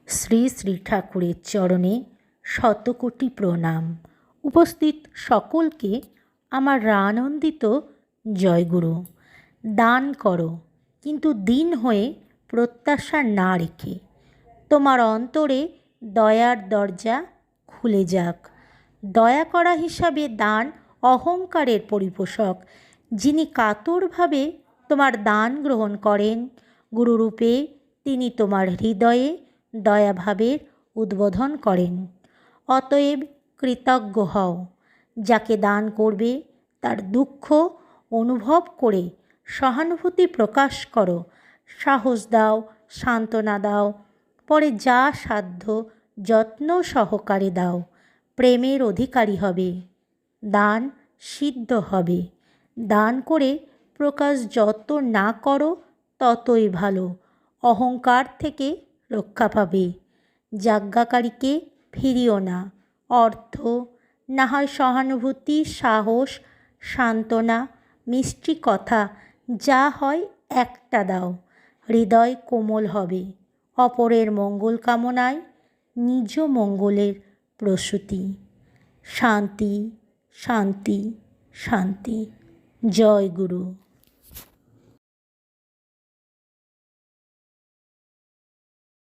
শ্রী শ্রী ঠাকুরের চরণে শতকোটি প্রণাম। উপস্থিত সকলকে আমার আনন্দিত জয়গুরু। দান করো, কিন্তু দিন হয়ে প্রত্যাশা না রেখে। তোমার অন্তরে দয়ার দরজা খুলে যাক। দয়া করা হিসাবে দান অহংকারের পরিপোষক। যিনি কাতরভাবে তোমার দান গ্রহণ করেন, গুরুরূপে তিনি তোমার হৃদয়ে দয়াভাবের উদ্বোধন করেন। অতএব কৃতজ্ঞ হও। যাকে দান করবে তার দুঃখ অনুভব করে সহানুভূতি প্রকাশ করো, সাহস দাও, সান্ত্বনা দাও, পরে যা সাধ্য যত্ন সহকারে দাও। প্রেমের অধিকারী হবে, দান সিদ্ধ হবে। দান করে প্রকাশ যত না করো ততই ভালো। অহংকার থেকে রক্ষা পাবে। যাজ্ঞাকারীকে ফিরিও না। অর্থ না হয় সহানুভূতি, সাহস, সান্ত্বনা, মিষ্টি কথা, যা হয় একটা দাও। হৃদয় কোমল হবে। অপরের মঙ্গল কামনায় নিজ মঙ্গলের প্রসূতি। শান্তি, শান্তি, শান্তি। জয় গুরু।